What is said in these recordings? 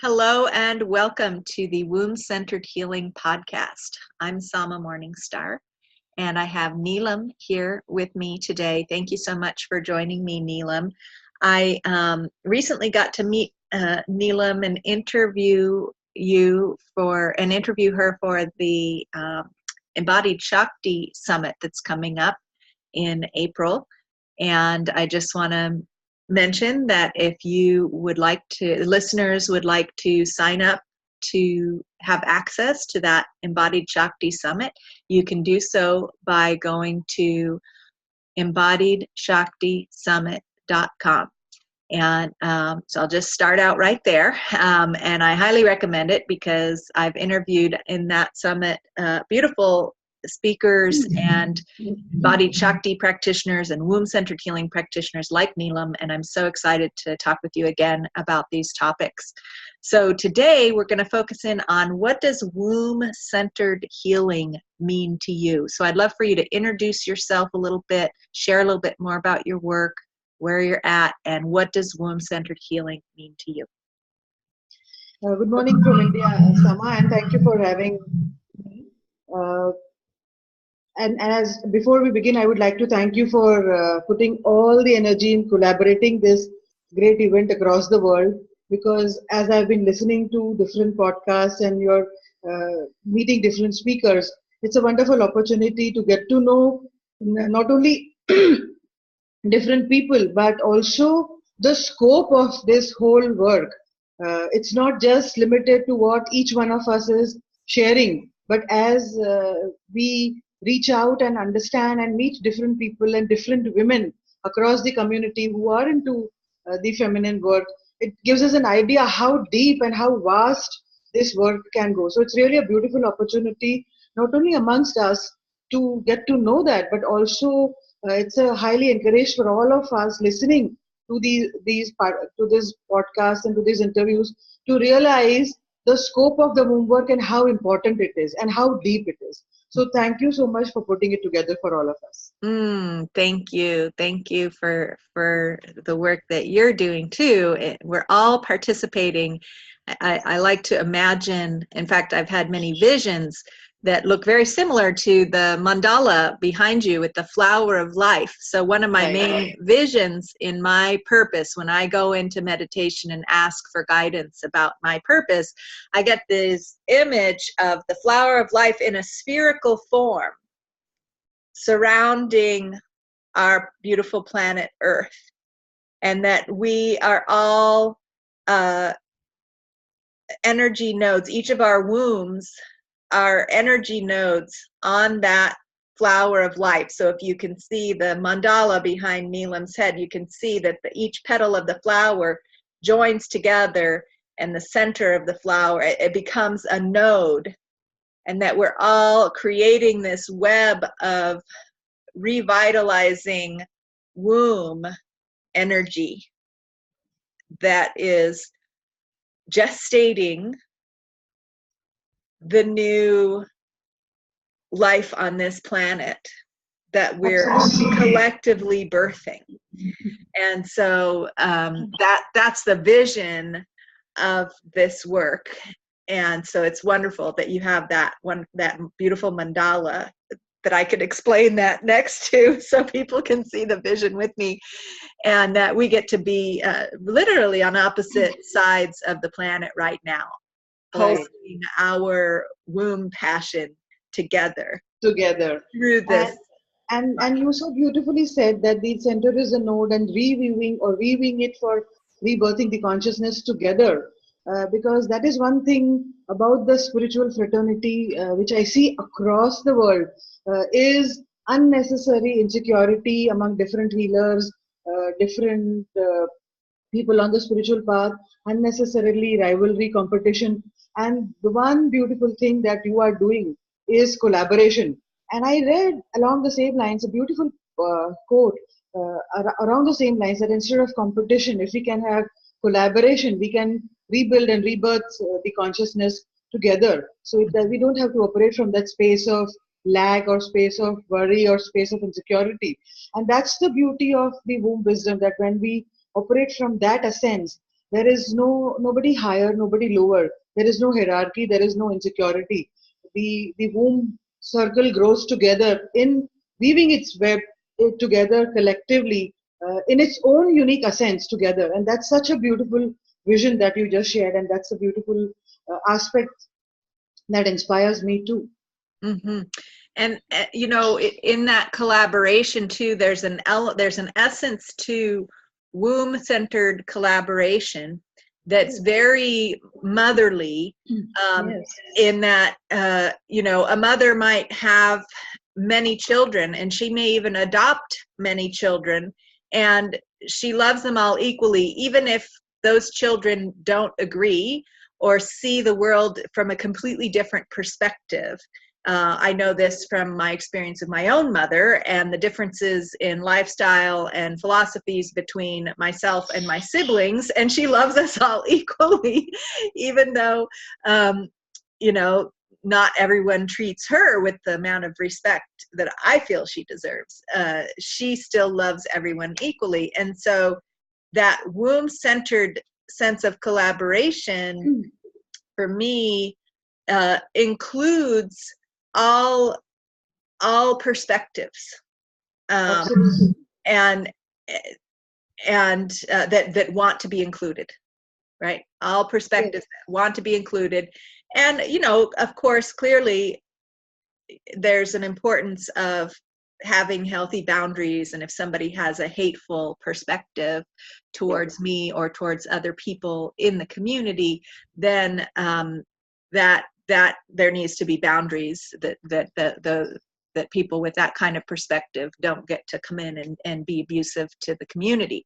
Hello and welcome to the Womb-Centered Healing Podcast. I'm Sama Morningstar and I have Neelam here with me today. Thank you so much for joining me, Neelam. I recently got to meet Neelam and interview her for the Embodied Shakti Summit that's coming up in April. And I just want to mention that if listeners would like to sign up to have access to that Embodied Shakti Summit, you can do so by going to embodiedshaktisummit.com. And so I'll just start out right there. And I highly recommend it because I've interviewed in that summit beautiful speakers and embodied Shakti practitioners and womb-centered healing practitioners like Neelam, and I'm so excited to talk with you again about these topics. So today we're going to focus in on what does womb-centered healing mean to you. So I'd love for you to introduce yourself a little bit, share a little bit more about your work, where you're at, and what does womb-centered healing mean to you. Good morning from India, Sama, and thank you for having me. And as before we begin, I would like to thank you for putting all the energy in collaborating this great event across the world. Because as I've been listening to different podcasts and you're meeting different speakers, it's a wonderful opportunity to get to know not only different people, but also the scope of this whole work. It's not just limited to what each one of us is sharing, but as we reach out and understand and meet different people and different women across the community who are into the feminine work, it gives us an idea how deep and how vast this work can go. So it's really a beautiful opportunity, not only amongst us to get to know that, but also it's a highly encouraged for all of us listening to this podcast and to these interviews to realize the scope of the womb work and how important it is and how deep it is. So thank you so much for putting it together for all of us. Thank you. Thank you for the work that you're doing too. We're all participating. I like to imagine, in fact, I've had many visions that look very similar to the mandala behind you with the flower of life. So one of my main visions in my purpose, when I go into meditation and ask for guidance about my purpose, I get this image of the flower of life in a spherical form surrounding our beautiful planet Earth, and that we are all energy nodes. Each of our wombs are energy nodes on that flower of life. So if you can see the mandala behind Neelam's head, you can see that each petal of the flower joins together, and the center of the flower, it becomes a node, and that we're all creating this web of revitalizing womb energy that is gestating the new life on this planet that we're collectively birthing. And so that's the vision of this work. And so it's wonderful that you have that beautiful mandala that I could explain that next to, so people can see the vision with me, and that we get to be literally on opposite sides of the planet right now, pulsing our womb passion together through this. And you so beautifully said that the center is a node, and reviewing it for rebirthing the consciousness together. Because that is one thing about the spiritual fraternity which I see across the world, is unnecessary insecurity among different healers, different people on the spiritual path, unnecessarily rivalry, competition. And the one beautiful thing that you are doing is collaboration. And I read along the same lines a beautiful quote around the same lines, that instead of competition, if we can have collaboration, we can rebuild and rebirth the consciousness together, so that we don't have to operate from that space of lack or space of worry or space of insecurity. And that's the beauty of the womb wisdom, that when we operate from that essence, There is nobody higher, nobody lower. There is no hierarchy. There is no insecurity. The womb circle grows together in weaving its web together collectively in its own unique essence together. And that's such a beautiful vision that you just shared, and that's a beautiful aspect that inspires me too. Mm-hmm. And in that collaboration too, there's an essence to womb-centered collaboration that's very motherly. Yes. In that, a mother might have many children, and she may even adopt many children, and she loves them all equally, even if those children don't agree or see the world from a completely different perspective. I know this from my experience with my own mother and the differences in lifestyle and philosophies between myself and my siblings, and she loves us all equally, even though, not everyone treats her with the amount of respect that I feel she deserves. She still loves everyone equally. And so that womb-centered sense of collaboration for me includes all perspectives, Absolutely. and that want to be included, right? All perspectives that want to be included. And of course, clearly there's an importance of having healthy boundaries, and if somebody has a hateful perspective towards me or towards other people in the community, then that there needs to be boundaries, that people with that kind of perspective don't get to come in and be abusive to the community,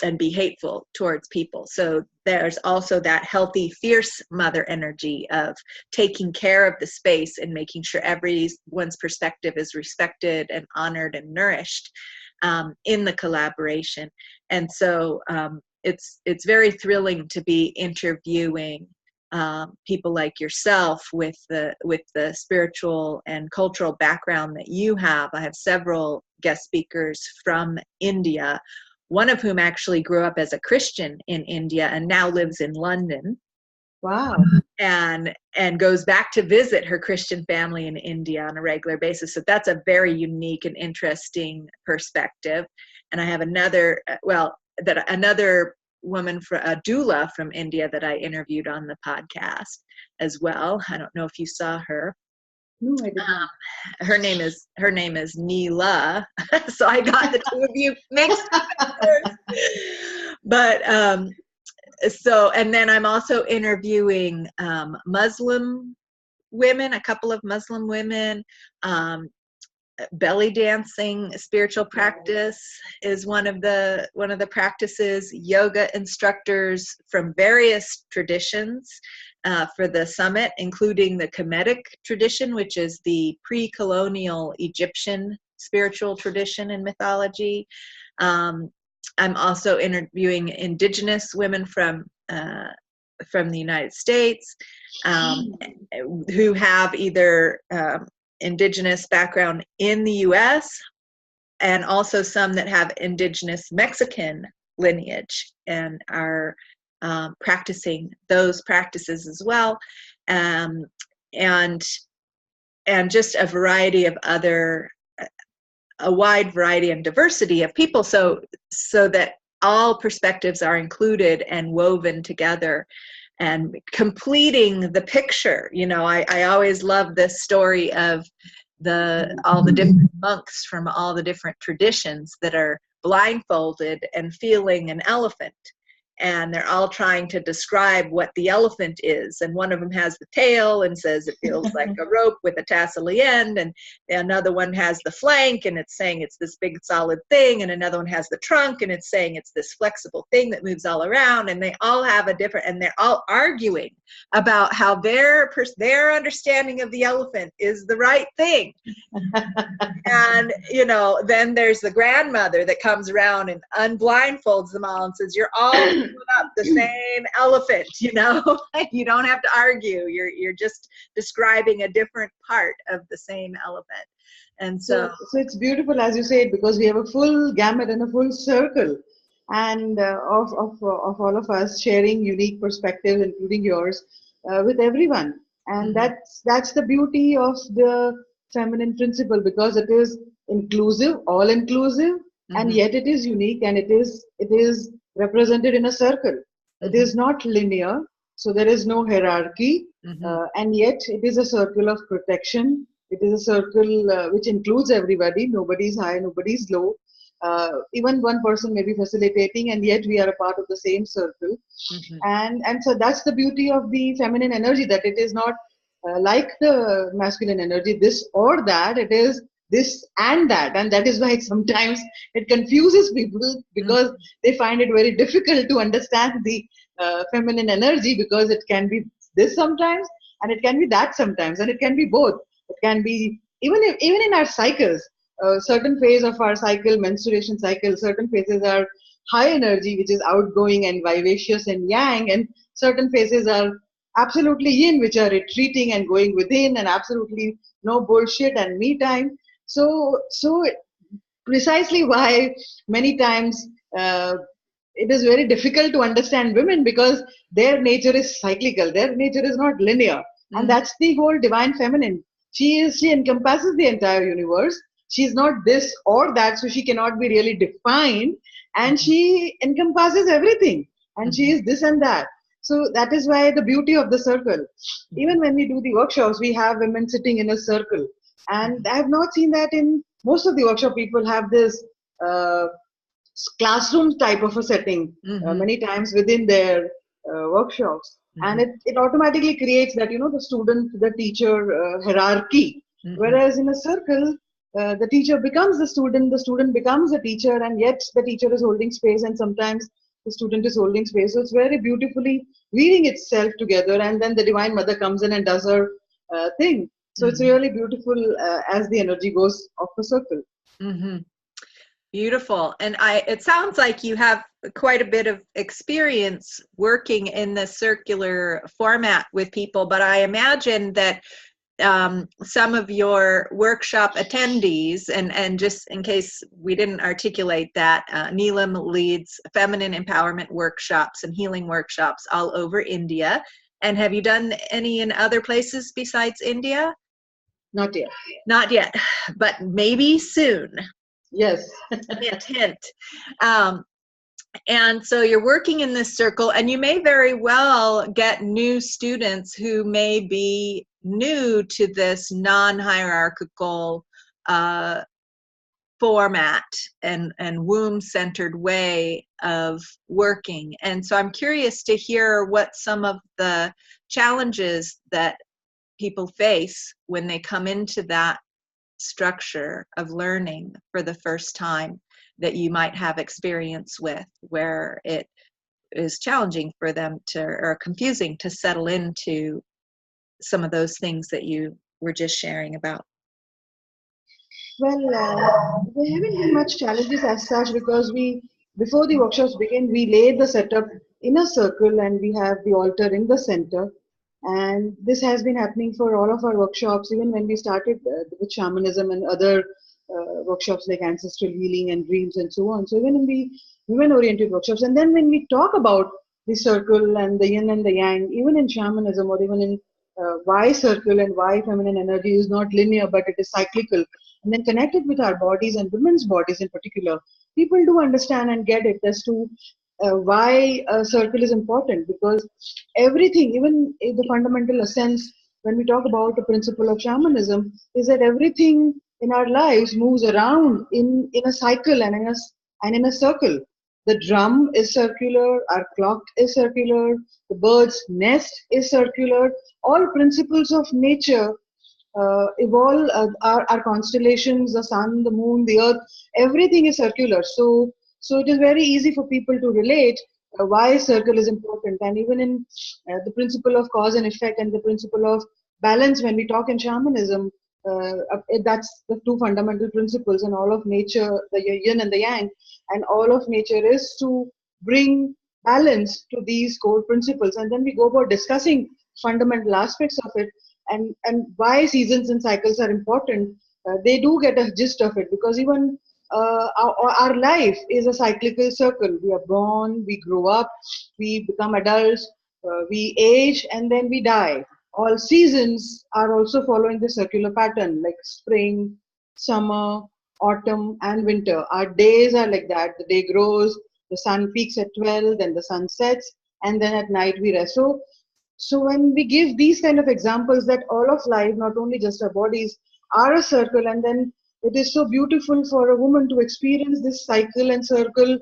and be hateful towards people. So there's also that healthy, fierce mother energy of taking care of the space and making sure everyone's perspective is respected and honored and nourished in the collaboration. And so it's very thrilling to be interviewing people like yourself with the spiritual and cultural background that you have. I have several guest speakers from India, one of whom actually grew up as a Christian in India and now lives in London. Wow. And goes back to visit her Christian family in India on a regular basis. So that's a very unique and interesting perspective. And I have another woman, a doula from India, that I interviewed on the podcast as well. I don't know if you saw her. No, I did not. Her name is Neela. So I got the two of you mixed up. But so, and then I'm also interviewing Muslim women, a couple of Muslim women. Belly dancing spiritual practice is one of the practices. Yoga instructors from various traditions for the summit, including the Kemetic tradition, which is the pre-colonial Egyptian spiritual tradition and mythology. I'm also interviewing indigenous women from the United States, who have either indigenous background in the US, and also some that have indigenous Mexican lineage and are practicing those practices as well, and just a wide variety and diversity of people, so that all perspectives are included and woven together and completing the picture. I always love this story of all the different monks from all the different traditions that are blindfolded and feeling an elephant, and they're all trying to describe what the elephant is, and one of them has the tail and says it feels like a rope with a tassely end, and another one has the flank and it's saying it's this big solid thing, and another one has the trunk and it's saying it's this flexible thing that moves all around, and they all have and they're all arguing about how their understanding of the elephant is the right thing. And then there's the grandmother that comes around and unblindfolds them all and says, you're all up the same elephant. You don't have to argue, you're just describing a different part of the same elephant. And so it's beautiful, as you said, because we have a full gamut and a full circle and of all of us sharing unique perspectives, including yours, with everyone. And Mm-hmm. that's the beauty of the feminine principle, because it is inclusive, all inclusive, and Mm-hmm. yet it is unique, and it is represented in a circle. It Mm-hmm. is not linear, so there is no hierarchy, Mm-hmm. and yet it is a circle of protection. It is a circle which includes everybody. Nobody's high, nobody's low. Even one person may be facilitating, and yet we are a part of the same circle. Mm-hmm. And so that's the beauty of the feminine energy, that it is not like the masculine energy, this or that. It is this and that, and that is why sometimes it confuses people, because they find it very difficult to understand the feminine energy, because it can be this sometimes, and it can be that sometimes, and it can be both. It can be even in our cycles. Certain phase of our cycle, menstruation cycle, certain phases are high energy, which is outgoing and vivacious and yang, and certain phases are absolutely yin, which are retreating and going within, and absolutely no bullshit and me time. So precisely why many times it is very difficult to understand women, because their nature is cyclical, their nature is not linear, and Mm-hmm. that's the whole divine feminine. She encompasses the entire universe. She's not this or that, so she cannot be really defined, and Mm-hmm. she encompasses everything, and she Mm-hmm. is this and that. So that is why the beauty of the circle. Mm-hmm. Even when we do the workshops, we have women sitting in a circle, and I have not seen that in most of the workshop. People have this uh, classroom type of a setting Mm-hmm. many times within their workshops, and Mm-hmm. it automatically creates that, the student, the teacher hierarchy. Mm-hmm. Whereas in a circle, the teacher becomes the student becomes the teacher, and yet the teacher is holding space, and sometimes the student is holding space. So it's very beautifully weaving itself together, and then the divine mother comes in and does her thing. So it's Mm-hmm. really beautiful as the energy goes off the circle. Mm-hmm. Beautiful. And it sounds like you have quite a bit of experience working in the circular format with people, but I imagine that some of your workshop attendees, and just in case we didn't articulate that, Neelam leads feminine empowerment workshops and healing workshops all over India. And have you done any in other places besides India? Not yet. Not yet, but maybe soon. Yes. Hint, hint. Um, and so you're working in this circle, and you may very well get new students who may be new to this non-hierarchical format and womb-centered way of working. And so I'm curious to hear what some of the challenges that people face when they come into that structure of learning for the first time that you might have experience with, where it is challenging for them to, or confusing to settle into some of those things that you were just sharing about. Well, there haven't been much challenges as such, because before the workshops begin, we lay the setup in a circle, and we have the altar in the center. And this has been happening for all of our workshops, even when we started with shamanism and other workshops like ancestral healing and dreams and so on. So even in the women-oriented workshops, and then when we talk about the circle and the yin and the yang, even in shamanism, or even in why circle and why feminine energy is not linear but it is cyclical, and then connected with our bodies and women's bodies in particular, people do understand and get it as to why a circle is important, because everything, even in the fundamental essence, when we talk about the principle of shamanism, is that everything in our lives moves around in a cycle and in a circle. The drum is circular, our clock is circular, the bird's nest is circular. All principles of nature evolve, our constellations, the sun, the moon, the earth, everything is circular. So it is very easy for people to relate why circle is important. And even in the principle of cause and effect and the principle of balance, when we talk in shamanism, that's the two fundamental principles. And all of nature, the yin and the yang, and all of nature is to bring balance to these core principles. And then we go about discussing fundamental aspects of it, and why seasons and cycles are important. They do get a gist of it, because even our life is a cyclical circle. We are born, we grow up, we become adults, we age, and then we die. All seasons are also following the circular pattern, like spring, summer, autumn, and winter. Our days are like that. The day grows, the sun peaks at 12, then the sun sets, and then at night we rest. So when we give these kind of examples that all of life, not only just our bodies, are a circle, and then it is so beautiful for a woman to experience this cycle and circle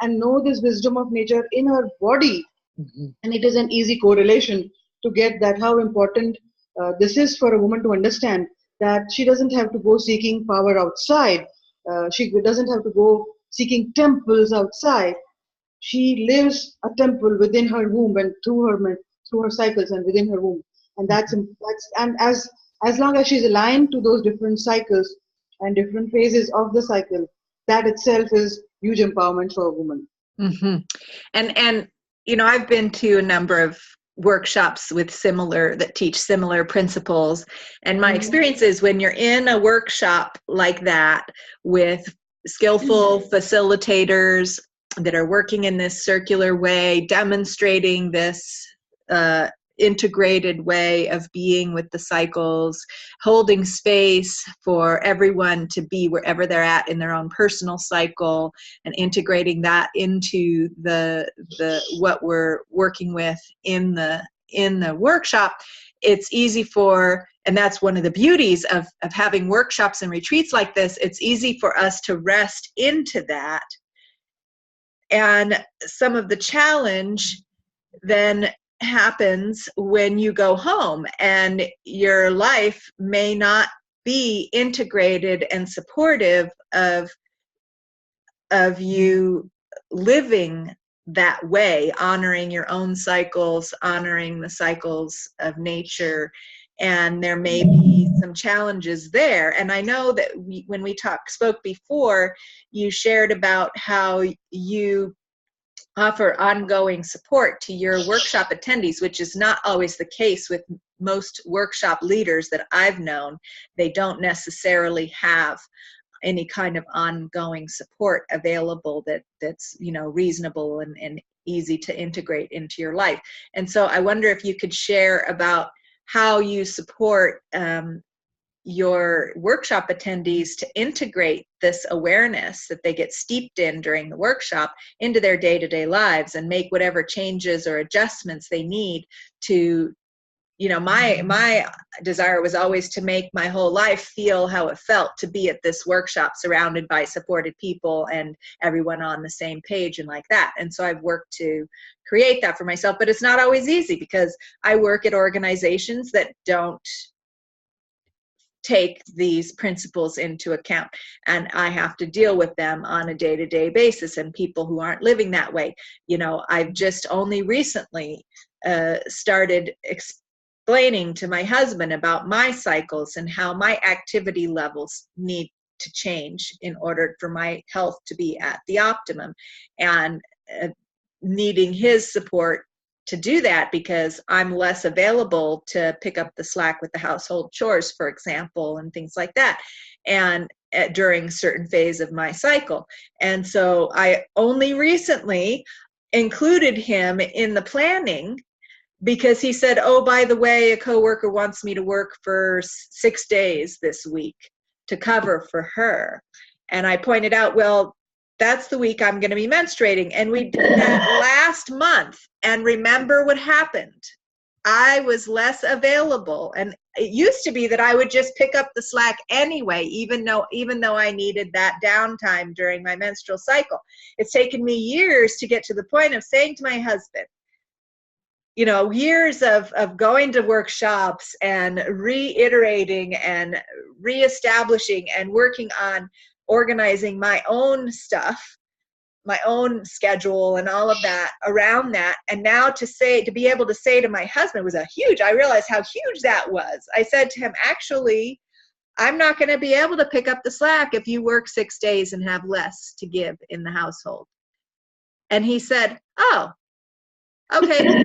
and know this wisdom of nature in her body. Mhm. And it is an easy correlation to get that how important this is for a woman to understand that she doesn't have to go seeking power outside. She doesn't have to go seeking temples outside. She lives a temple within her womb and through her cycles and within her womb. And that's and as long as she's aligned to those different cycles and different phases of the cycle, that itself is huge empowerment for a woman. Hmm. And you know, I've been to a number of workshops with similar that teach similar principles, and my Mhm. experience is when you're in a workshop like that with skillful facilitators that are working in this circular way, demonstrating this uh, integrated way of being with the cycles, holding space for everyone to be wherever they're at in their own personal cycle, and integrating that into the what we're working with in the workshop. It's easy for, and that's one of the beauties of having workshops and retreats like this, it's easy for us to rest into that. And some of the challenge then happens when you go home and your life may not be integrated and supportive of you living that way, honoring your own cycles, honoring the cycles of nature. And there may be some challenges there. And I know that when we spoke before, you shared about how you offer ongoing support to your workshop attendees, which is not always the case with most workshop leaders that I've known. They don't necessarily have any kind of ongoing support available that's reasonable and easy to integrate into your life. And so I wonder if you could share about how you support your workshop attendees to integrate this awareness that they get steeped in during the workshop into their day-to-day lives and make whatever changes or adjustments they need to, my desire was always to make my whole life feel how it felt to be at this workshop surrounded by supported people and everyone on the same page and like that. And so I've worked to create that for myself, but it's not always easy because I work at organizations that don't take these principles into account, and I have to deal with them on a day-to-day basis, and people who aren't living that way. I've just only recently started explaining to my husband about my cycles and how my activity levels need to change in order for my health to be at the optimum, and needing his support to do that because I'm less available to pick up the slack with the household chores, for example, and things like that, and during a certain phase of my cycle. And so I only recently included him in the planning because he said, oh, by the way, a coworker wants me to work for 6 days this week to cover for her. And I pointed out, well, that's the week I'm going to be menstruating. And we did that last month. And remember what happened. I was less available. And it used to be that I would just pick up the slack anyway, even though I needed that downtime during my menstrual cycle. It's taken me years to get to the point of saying to my husband, years of going to workshops and reiterating and reestablishing and working on organizing my own stuff, my own schedule and all of that around that. And now to be able to say to my husband I realized how huge that was. I said to him, actually, I'm not going to be able to pick up the slack if you work 6 days and have less to give in the household. And he said, oh, okay.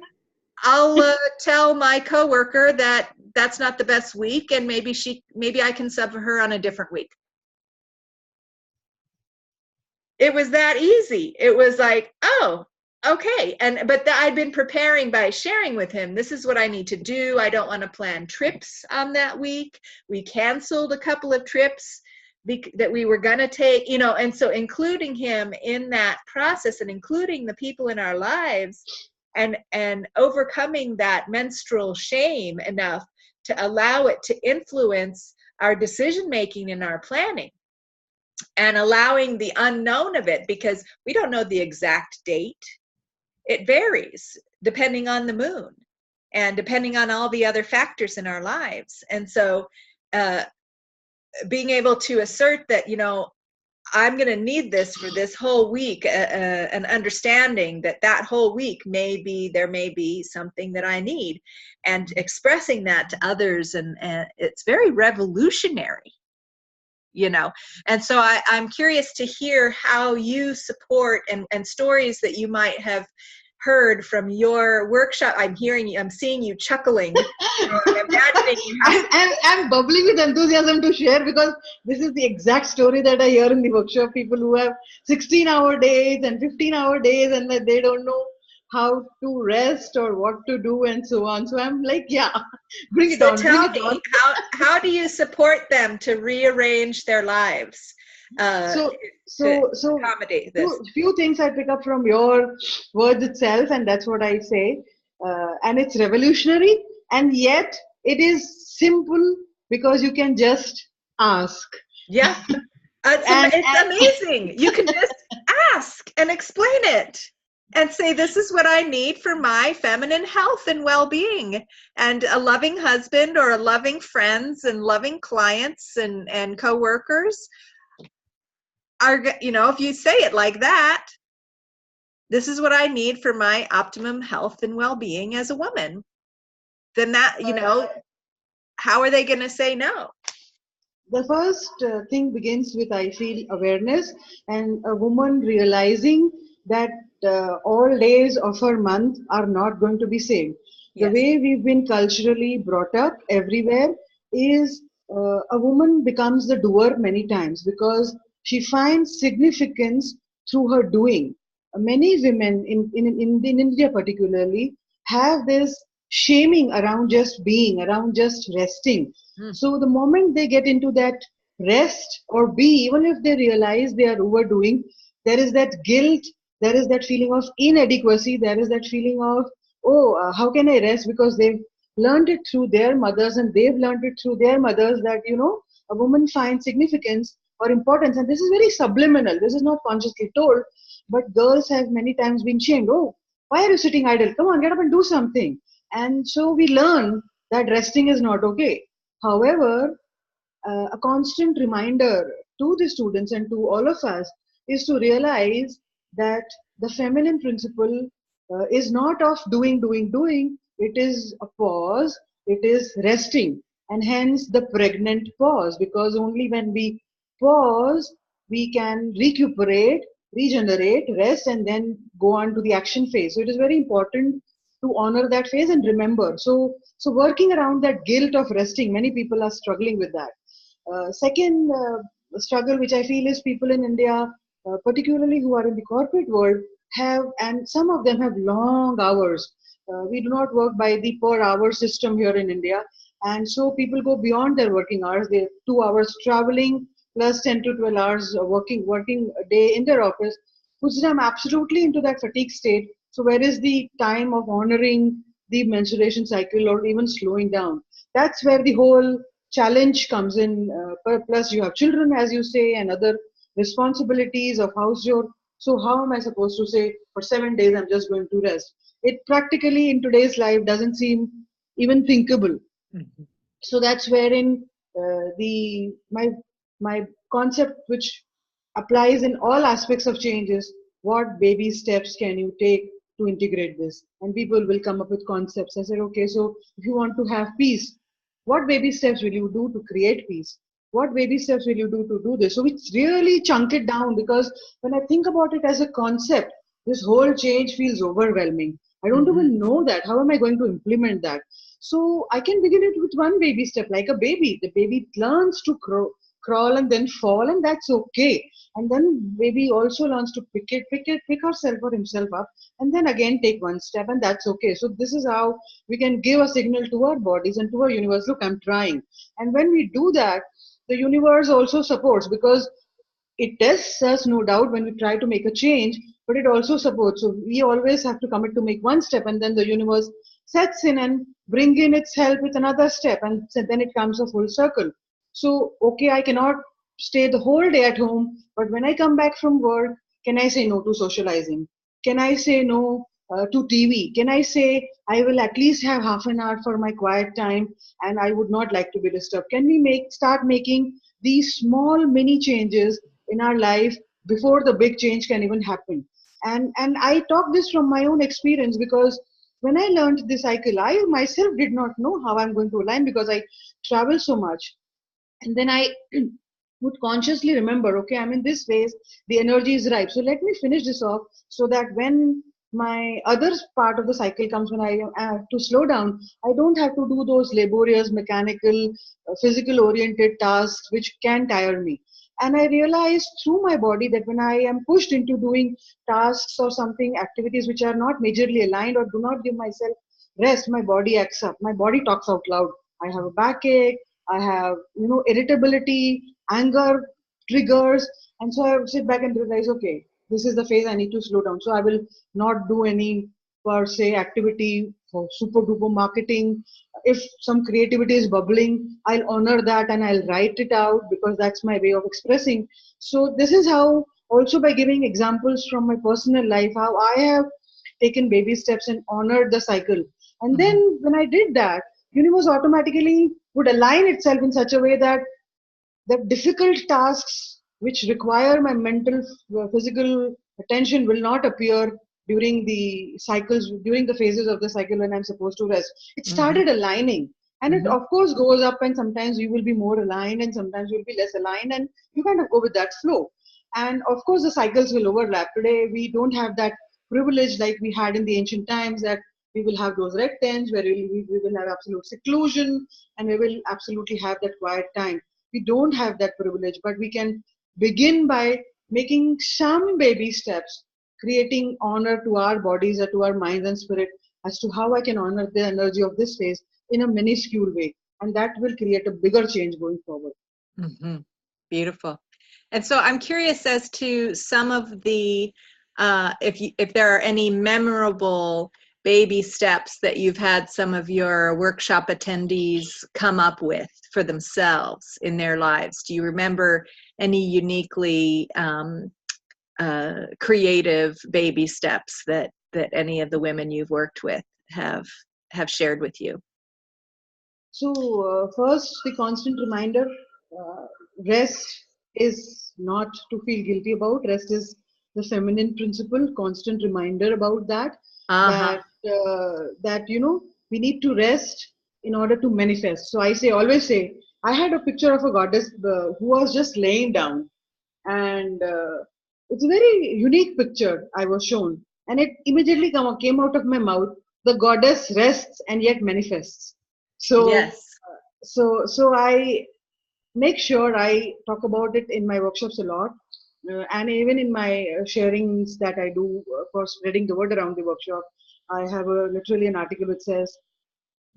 I'll tell my coworker that that's not the best week, and maybe I can sub for her on a different week. It was that easy. It was like, oh, okay. But I'd been preparing by sharing with him, this is what I need to do. I don't want to plan trips on that week. We canceled a couple of trips that we were going to take, and so including him in that process and including the people in our lives and overcoming that menstrual shame enough to allow it to influence our decision making and our planning, and allowing the unknown of it, because we don't know the exact date. It varies depending on the moon and depending on all the other factors in our lives. And so being able to assert that, I'm going to need this for this whole week, an understanding that whole week there may be something that I need, and expressing that to others. And it's very revolutionary. And so I'm curious to hear how you support and stories that you might have heard from your workshop. I'm seeing you chuckling. I'm imagining you I'm bubbling with enthusiasm to share, because this is the exact story that I hear in the workshop. People who have 16-hour days and 15-hour days, and that they don't know how to rest or what to do and so on. So I'm like, yeah, bring it on. Tell me, how do you support them to rearrange their lives to accommodate this? Few things I pick up from your words itself, and that's what I say. And it's revolutionary, and yet it is simple, because you can just ask. Yeah, it's amazing. You can just ask and explain it. And say, this is what I need for my feminine health and well-being, and a loving husband or a loving friends and loving clients and co-workers are, if you say it like that, this is what I need for my optimum health and well-being as a woman, then that, how are they going to say no? The first thing begins with, I feel, awareness, and a woman realizing that all days of her month are not going to be same. Yes. The way we've been culturally brought up everywhere is a woman becomes the doer many times, because she finds significance through her doing. Many women in India particularly have this shaming around just being, around just resting. So the moment they get into that rest or be, even if they realize they are overdoing, there is that guilt, there is that feeling of inadequacy, there is that feeling of, how can I rest? Because they've learned it through their mothers, and they've learned it through their mothers that, a woman finds significance or importance. And this is very subliminal. This is not consciously told, but girls have many times been shamed. Oh, why are you sitting idle? Come on, get up and do something. And so we learn that resting is not okay. However, a constant reminder to the students and to all of us is to realize that the feminine principle is not of doing, doing, doing. It is a pause, it is resting, and hence the pregnant pause, because only when we pause, we can recuperate, regenerate, rest, and then go on to the action phase. So it is very important to honor that phase and remember. So working around that guilt of resting, many people are struggling with that. Second struggle, which I feel, is people in India, particularly who are in the corporate world, have, and some of them have long hours. We do not work by the per hour system here in India. And so people go beyond their working hours. They 2 hours traveling plus 10 to 12 hours working a day in their office, puts them absolutely into that fatigue state. So where is the time of honoring the menstruation cycle or even slowing down? That's where the whole challenge comes in. Plus you have children, as you say, and other responsibilities of household. So how am I supposed to say for 7 days I'm just going to rest? It practically in today's life doesn't seem even thinkable. Mm-hmm. So that's wherein my concept, which applies in all aspects of change, is what baby steps can you take to integrate this? And people will come up with concepts. I said, okay, so if you want to have peace, what baby steps will you do to create peace? What baby steps will you do to do this? So it's really chunk it down, because when I think about it as a concept, this whole change feels overwhelming. I don't even know that. How am I going to implement that? So I can begin it with one baby step, like a baby. The baby learns to crawl and then fall, and that's okay. And then baby also learns to pick herself or himself up, and then again take one step, and that's okay. So this is how we can give a signal to our bodies and to our universe, look, I'm trying. And when we do that, the universe also supports, because it tests us, no doubt, when we try to make a change, but it also supports. So we always have to commit to make one step, and then the universe sets in and bring in its help with another step, and so then it comes a full circle. So, okay, I cannot stay the whole day at home, but when I come back from work, can I say no to socializing? Can I say no to TV? Can I say I will at least have half an hour for my quiet time, and I would not like to be disturbed? Can we start making these small mini changes in our life before the big change can even happen? And I talk this from my own experience, because when I learned the cycle, I myself did not know how I'm going to align, because I travel so much. And then I would consciously remember, okay, I'm in this phase, the energy is ripe, so let me finish this off, so that when my other part of the cycle comes, when I have to slow down, I don't have to do those laborious mechanical physical oriented tasks which can tire me. And I realized through my body that when I am pushed into doing tasks or something, activities which are not majorly aligned or do not give myself rest, my body acts up, my body talks out loud. I have a backache, I have, irritability, anger triggers. And so I sit back and realize, okay, this is the phase I need to slow down. So I will not do any per se activity for super duper marketing. If some creativity is bubbling, I'll honor that and I'll write it out, because that's my way of expressing. So this is how, also by giving examples from my personal life, how I have taken baby steps and honored the cycle. And Mhm. then when I did that, universe automatically would align itself in such a way that the difficult tasks which require my mental, physical attention will not appear during the cycles, during the phases of the cycle when I'm supposed to rest. It Mhm. started aligning. And it, Mhm. of course, goes up, and sometimes you will be more aligned, and sometimes you'll be less aligned, and you kind of go with that flow. And of course, the cycles will overlap. Today, we don't have that privilege like we had in the ancient times, that we will have those red tents where we will have absolute seclusion, and we will absolutely have that quiet time. We don't have that privilege, but we can begin by making some baby steps, creating honor to our bodies or to our minds and spirit, as to how I can honor the energy of this phase in a minuscule way. And that will create a bigger change going forward. Mhm. Beautiful. And so I'm curious as to some of the, if there are any memorable baby steps that you've had some of your workshop attendees come up with for themselves in their lives. Do you remember any uniquely creative baby steps that any of the women you've worked with have shared with you? So, first, the constant reminder, uh, rest is not to feel guilty about. Rest is the feminine principle, constant reminder about that, Uh-huh. that we need to rest in order to manifest. So, always say, I had a picture of a goddess who was just laying down, and it's a very unique picture I was shown, and it immediately came out of my mouth. The goddess rests and yet manifests. So Yes. so I make sure I talk about it in my workshops a lot, and even in my sharings that I do for spreading the word around the workshop. I have literally an article which says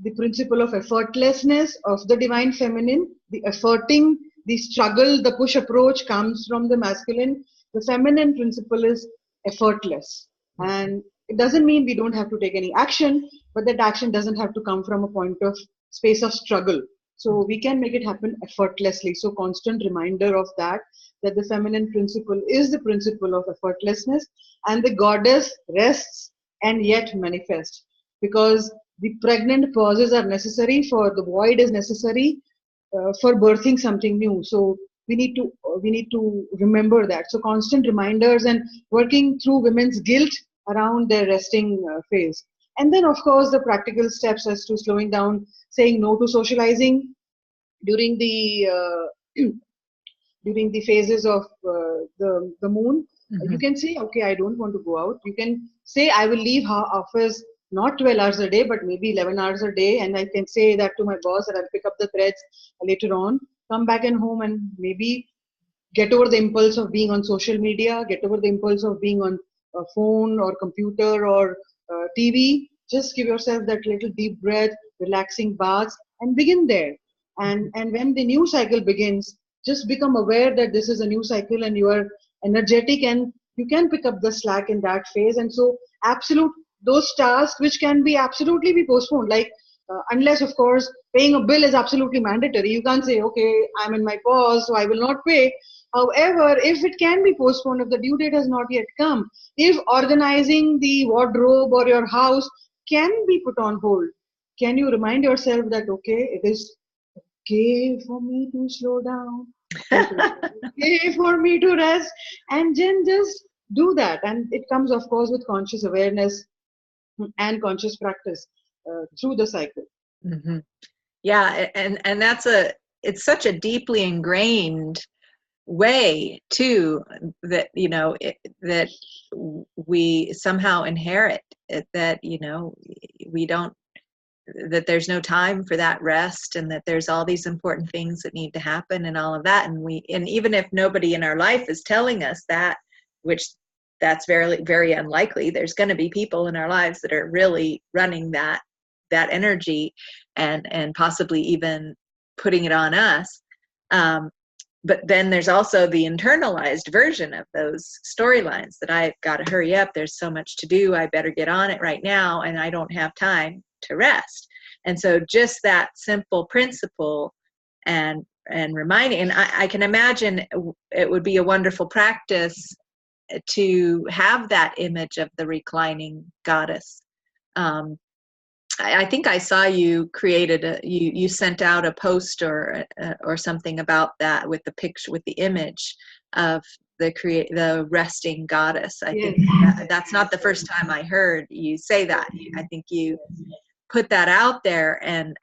the principle of effortlessness of the divine feminine. The efforting, the struggle, the push approach comes from the masculine. The feminine principle is effortless. And it doesn't mean we don't have to take any action, but that action doesn't have to come from a point of space of struggle. So we can make it happen effortlessly. So constant reminder of that, that the feminine principle is the principle of effortlessness, and the goddess rests and yet manifests, because the pregnant pauses are necessary, for the void is necessary for birthing something new. So we need to remember that. So constant reminders and working through women's guilt around their resting phase. And then of course the practical steps as to slowing down, saying no to socializing during the during the phases of the moon. You Mhm. can say, okay, I don't want to go out. You can say, I will leave office not 12 hours a day, but maybe 11 hours a day. And I can say that to my boss that I'll pick up the threads later on. come back and home and maybe get over the impulse of being on social media, get over the impulse of being on a phone or computer or TV. Just give yourself that little deep breath, relaxing baths, and begin there. And when the new cycle begins, just become aware that this is a new cycle and you are energetic and you can pick up the slack in that phase. And so, absolute those tasks which can be absolutely be postponed, like unless of course paying a bill is absolutely mandatory. You can't say, okay, I'm in my pause, so I will not pay. However, if it can be postponed, if the due date has not yet come, if organizing the wardrobe or your house can be put on hold, can you remind yourself that, okay, it is okay for me to slow down, it is okay for me to rest, and then just do that. And it comes, of course, with conscious awareness and conscious practice through the cycle. Mm-hmm. Yeah, and it's such a deeply ingrained way too, that that we somehow inherit it, that we don't, that there's no time for that rest, and that there's all these important things that need to happen and all of that, and even if nobody in our life is telling us that, which that's very, very unlikely, there's going to be people in our lives that are really running that energy and possibly even putting it on us. But then there's also the internalized version of those storylines that I've got to hurry up. There's so much to do. I better get on it right now, and I don't have time to rest. And so just that simple principle and reminding, and I can imagine it would be a wonderful practice to have that image of the reclining goddess. I think I saw you created you sent out a post or something about that, with the picture, with the image of the resting goddess. I think that's not the first time I heard you say that. I think you put that out there, and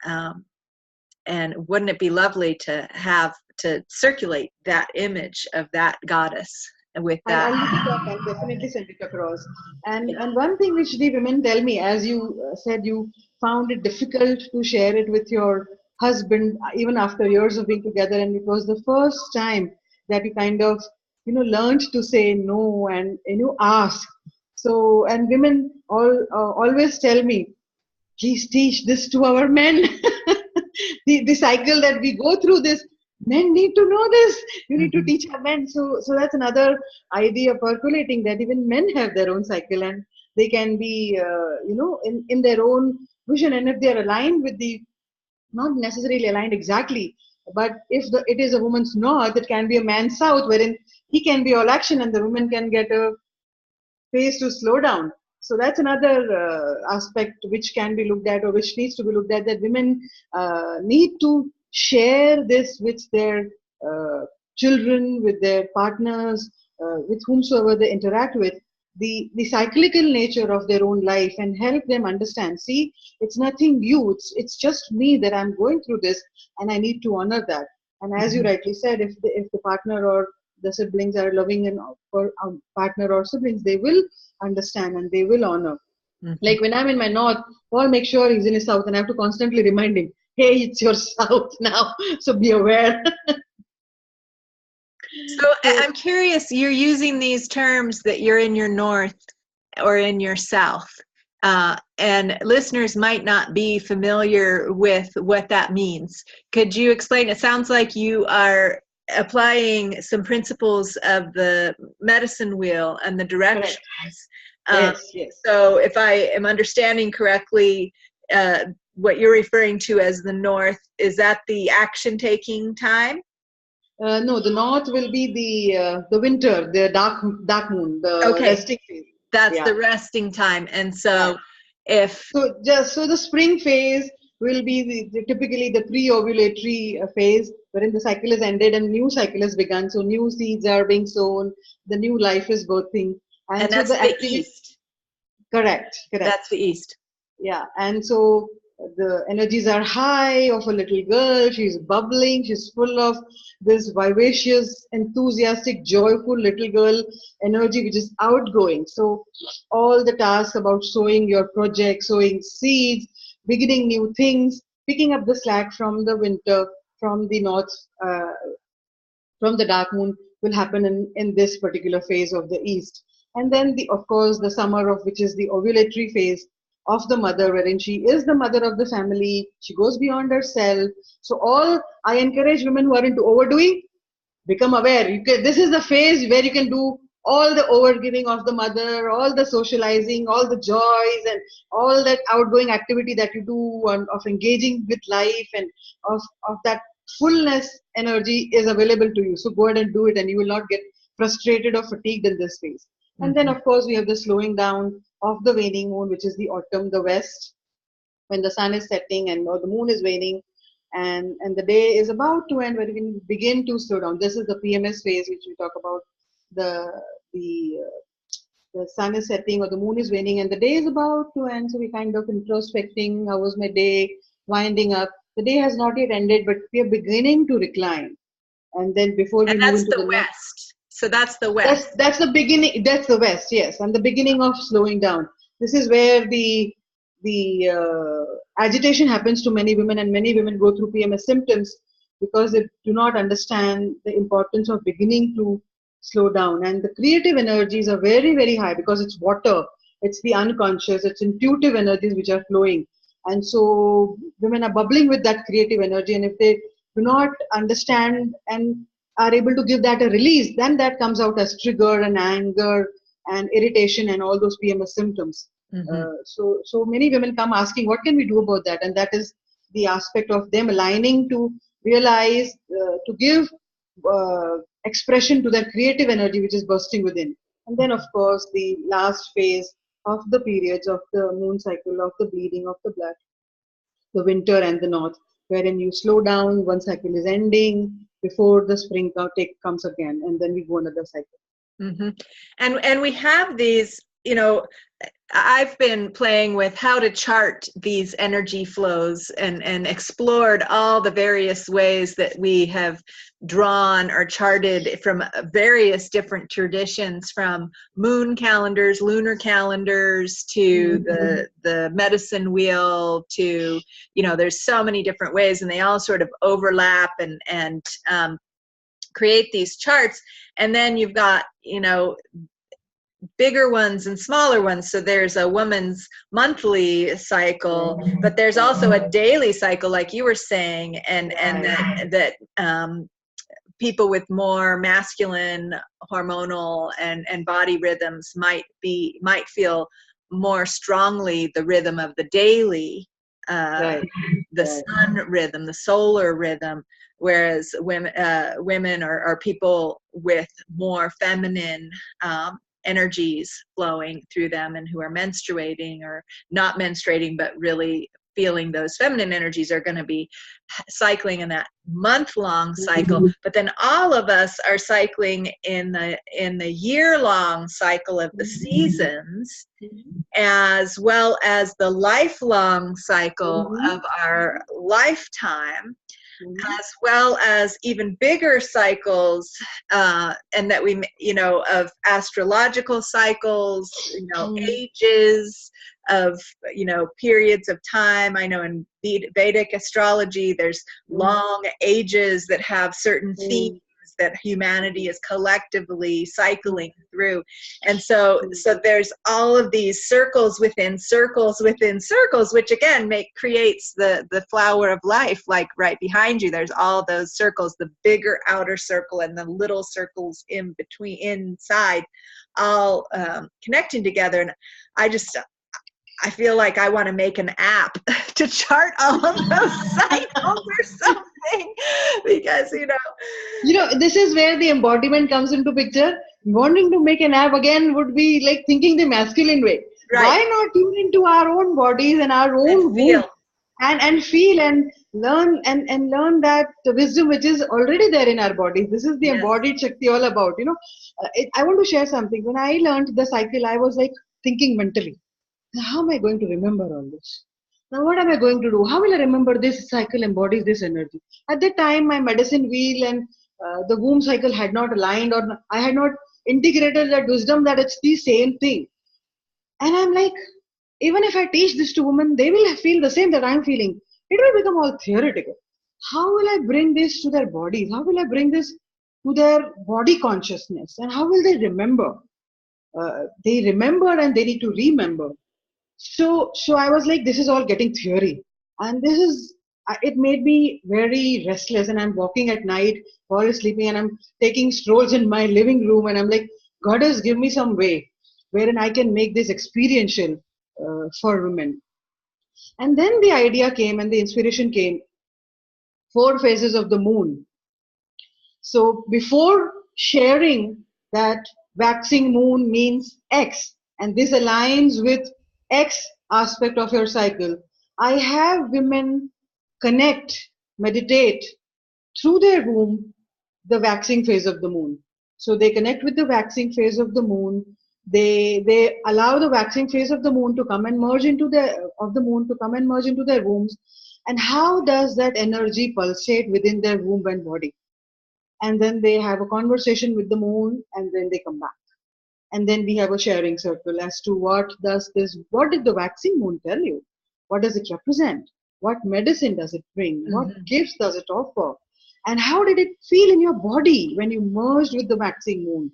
wouldn't it be lovely to circulate that image of that goddess with that? I'll look it up and definitely send it across. And one thing which the women tell me, as you said, you found it difficult to share it with your husband even after years of being together, and it was the first time that you kind of learned to say no and ask. So, and women always tell me, please teach this to our men. the cycle that we go through, this men need to know this. You need to teach our men. So that's another idea percolating, that even men have their own cycle, and they can be in their own vision. And if they are aligned with the, not necessarily aligned exactly, but if it is a woman's north, it can be a man's south, wherein he can be all action and the woman can get a space to slow down. So that's another aspect which can be looked at, or which needs to be looked at, that women need to share this with their children, with their partners, with whomsoever they interact with, the cyclical nature of their own life, and help them understand, see, it's nothing new, it's just me that I'm going through this, and I need to honor that. And as you rightly said, if the partner or the siblings are loving, and for partner or siblings, they will understand and they will honor. Like when I'm in my north, Paul makes sure he's in his south, and I have to constantly remind him, hey, it's your south now, so be aware. So I'm curious, you're using these terms that you're in your north or in your south, and listeners might not be familiar with what that means. Could you explain? It sounds like you are applying some principles of the medicine wheel and the directions. Yes. So if I am understanding correctly, what you're referring to as the north, is that the action-taking time? No, the north will be the winter, the dark moon, the resting phase. That's the resting time. And so so the spring phase will be typically the pre-ovulatory phase, wherein the cycle is ended and new cycle has begun. So new seeds are being sown, the new life is birthing. And so that's the east. Correct. That's the east. Yeah, and so the energies are high of a little girl. She's bubbling. She's full of this vivacious, enthusiastic, joyful little girl energy, which is outgoing. So all the tasks about sowing your project, sowing seeds, beginning new things, picking up the slack from the winter from the north, from the dark moon will happen in this particular phase of the east. And then of course the summer, of which is the ovulatory phase of the mother, wherein she is the mother of the family, she goes beyond herself. So all I encourage women who are into overdoing, become aware. This is the phase where you can do all the overgiving of the mother, all the socializing, all the joys, and all that outgoing activity that you do of engaging with life, and of that fullness energy is available to you. So go ahead and do it, and you will not get frustrated or fatigued in this phase. And then, of course, we have the slowing down of the waning moon, which is the autumn, the west, when the sun is setting and or the moon is waning, and the day is about to end, where we can begin to slow down. This is the PMS phase, which we talk about. The the uh, the sun is setting or the moon is waning and the day is about to end, so we kind of introspecting, how was my day, winding up. The day has not yet ended, but we are beginning to recline. And then before we And move that's into the the next, west. So that's the west. that's the beginning. That's the west, yes, and the beginning of slowing down. This is where the agitation happens to many women, and many women go through PMS symptoms because they do not understand the importance of beginning to slow down. And the creative energies are very, very high because it's water, it's the unconscious, it's intuitive energies which are flowing. And so women are bubbling with that creative energy, and if they do not understand and are able to give that a release, then that comes out as trigger and anger and irritation and all those PMS symptoms. So many women come asking, what can we do about that? And that is the aspect of them aligning to realize, to give expression to that creative energy which is bursting within. And then, of course, the last phase of the periods of the moon cycle, of the bleeding of the blood, the winter and the north, wherein you slow down, one cycle is ending before the spring comes again, and then we go another cycle. And we have these, I've been playing with how to chart these energy flows and explored all the various ways that we have drawn or charted from various different traditions, from moon calendars, lunar calendars, to the medicine wheel, to, there's so many different ways, and they all sort of overlap and create these charts. And then you've got, bigger ones and smaller ones. So there's a woman's monthly cycle, but there's also a daily cycle, like you were saying, and that people with more masculine hormonal and body rhythms might feel more strongly the rhythm of the daily, the sun rhythm, the solar rhythm, whereas women or people with more feminine energies flowing through them, and who are menstruating or not menstruating but really feeling those feminine energies, are going to be cycling in that month-long cycle. But then all of us are cycling in the year-long cycle of the seasons, as well as the lifelong cycle of our lifetime, as well as even bigger cycles, and that we, of astrological cycles, ages of, periods of time. I know in Vedic astrology, there's long ages that have certain themes that humanity is collectively cycling through. And so there's all of these circles within circles within circles, which again creates the flower of life. Like right behind you, there's all those circles, the bigger outer circle and the little circles in between, inside, all connecting together. And I feel like I want to make an app to chart all of those cycles or something, because, this is where the embodiment comes into picture. Wanting to make an app again would be like thinking the masculine way. Right. Why not tune into our own bodies and our own womb and feel and learn and learn that wisdom which is already there in our bodies. This is the embodied Shakti all about. I want to share something. When I learned the cycle, I was like thinking mentally, how am I going to remember all this? Now, what am I going to do? How will I remember this cycle embodies this energy? At that time, my medicine wheel and the womb cycle had not aligned, or I had not integrated that wisdom that it's the same thing. And I'm like, even if I teach this to women, they will feel the same that I'm feeling. It will become all theoretical. how will I bring this to their bodies? How will I bring this to their body consciousness? And how will they remember? They remember and they need to remember. So I was like, this is all getting theory. And it made me very restless. And I'm walking at night, all sleeping, and I'm taking strolls in my living room. And I'm like, God has given me some way wherein I can make this experiential for women. And then the idea came and the inspiration came, 4 phases of the moon. So before sharing that waxing moon means X, and this aligns with X aspect of your cycle, I have women connect, meditate through their womb the waxing phase of the moon. So they connect with the waxing phase of the moon. They allow the waxing phase of the moon to come and merge into their wombs. And how does that energy pulsate within their womb and body? And then they have a conversation with the moon, and then they come back. And then we have a sharing circle as to what did the waxing moon tell you? What does it represent? What medicine does it bring? What gifts does it offer? And how did it feel in your body when you merged with the waxing moon?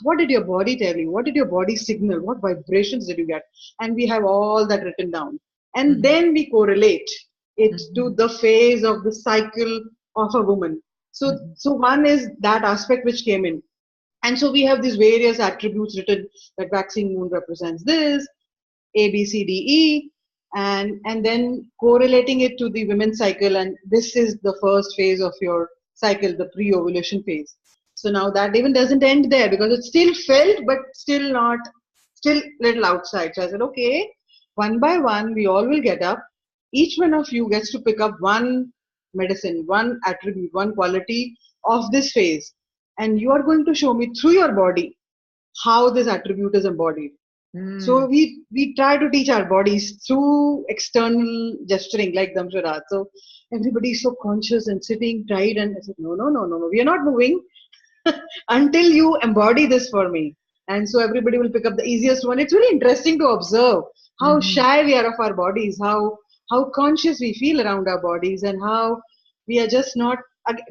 What did your body tell you? What did your body signal? What vibrations did you get? And we have all that written down. And then we correlate it to the phase of the cycle of a woman. So one is that aspect which came in. And so we have these various attributes written that waxing moon represents this, A, B, C, D, E, and then correlating it to the women's cycle. And this is the first phase of your cycle, the pre-ovulation phase. So now that even doesn't end there because it's still felt, but still little outside. So I said, okay, one by one, we all will get up. Each one of you gets to pick up one medicine, one attribute, one quality of this phase. And you are going to show me through your body how this attribute is embodied. So we try to teach our bodies through external gesturing like Damsharat. So everybody is so conscious and sitting tight, and I said, no, we are not moving until you embody this for me. And so everybody will pick up the easiest one. It's really interesting to observe how shy we are of our bodies, how conscious we feel around our bodies, and how we are just not.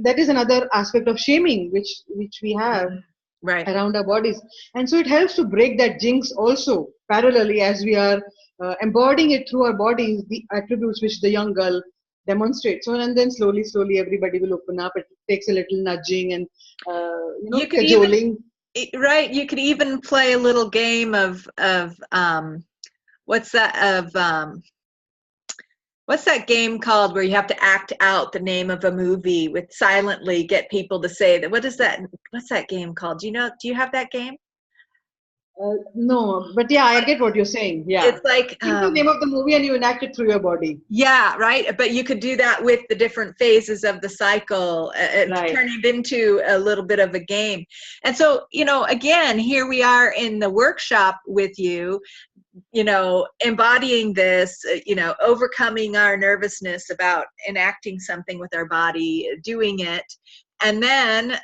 That is another aspect of shaming which we have around our bodies. And so it helps to break that jinx also parallelly as we are embodying it through our bodies, the attributes which the young girl demonstrates. So and then slowly everybody will open up. It takes a little nudging and cajoling. You could even play a little game of what's that game called where you have to act out the name of a movie with silently get people to say that? What's that game called? Do you have that game? No, but yeah, I get what you're saying. Yeah. It's like the name of the movie and you enact it through your body. Yeah, right. But you could do that with the different phases of the cycle, turn it into a little bit of a game. And so, again, here we are in the workshop with you, embodying this, overcoming our nervousness about enacting something with our body, doing it. And then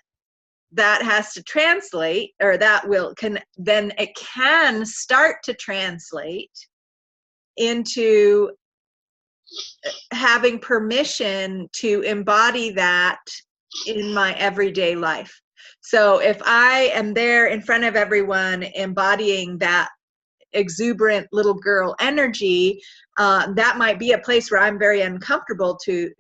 that has to translate, or it can start to translate into having permission to embody that in my everyday life. So if I am there in front of everyone embodying that exuberant little girl energy, that might be a place where I'm very uncomfortable to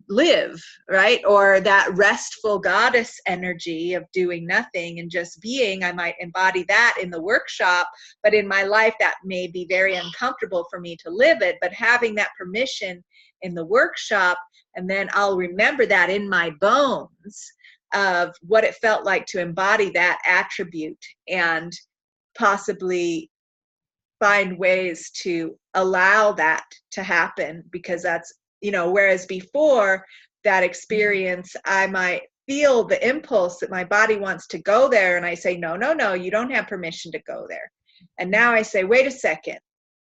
live, right? Or that restful goddess energy of doing nothing and just being, I might embody that in the workshop, but in my life that may be very uncomfortable for me to live it. But having that permission in the workshop, and then I'll remember that in my bones of what it felt like to embody that attribute, and possibly find ways to allow that to happen, because that's, whereas before that experience, I might feel the impulse that my body wants to go there. And I say, no, you don't have permission to go there. And now I say, wait a second,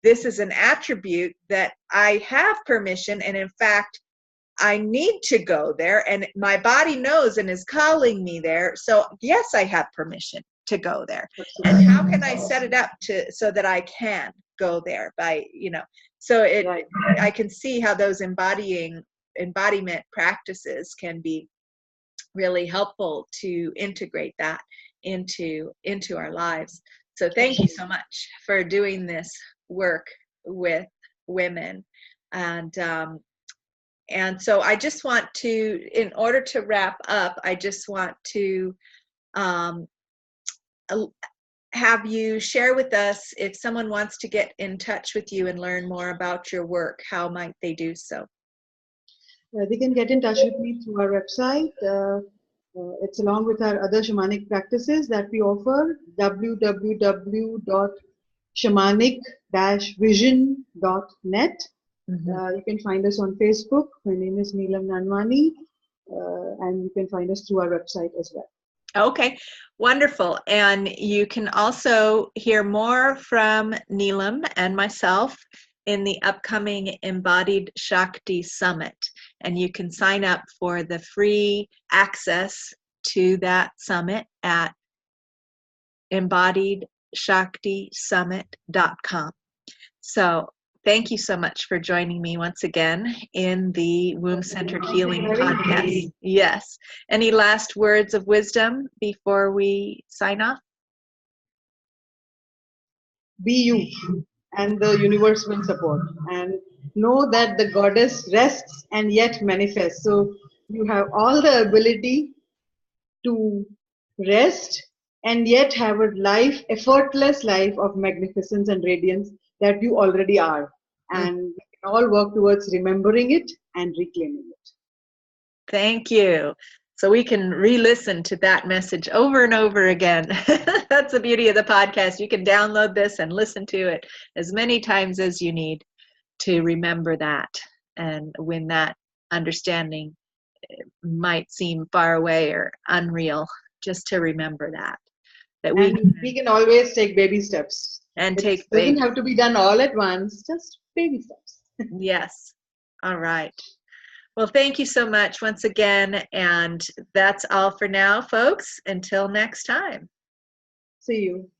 this is an attribute that I have permission. And in fact, I need to go there, and my body knows and is calling me there. So yes, I have permission to go there. And how can I set it up so that I can go there by, so I can see how those embodying embodiment practices can be really helpful to integrate that into our lives. So thank you so much for doing this work with women. And so I just want to, in order to wrap up, I just want to have you share with us, if someone wants to get in touch with you and learn more about your work, how might they do so? They can get in touch with me through our website. It's along with our other shamanic practices that we offer, www.shamanic-vision.net. You can find us on Facebook. My name is Neelam Nanwani, and you can find us through our website as well. Okay, wonderful. And you can also hear more from Neelam and myself in the upcoming Embodied Shakti Summit. And you can sign up for the free access to that summit at embodiedshaktisummit.com. So thank you so much for joining me once again in the Womb-Centered Healing podcast. Yes. Any last words of wisdom before we sign off? Be you, and the universe will support. And know that the goddess rests and yet manifests. So you have all the ability to rest and yet have a life, effortless life of magnificence and radiance that you already are. And we can all work towards remembering it and reclaiming it. Thank you. So we can re-listen to that message over and over again. That's the beauty of the podcast. You can download this and listen to it as many times as you need to remember that. And when that understanding might seem far away or unreal, just to remember that we can always take baby steps. And it doesn't have to be done all at once, just baby steps. Yes. All right. Well, thank you so much once again. And that's all for now, folks. Until next time. See you.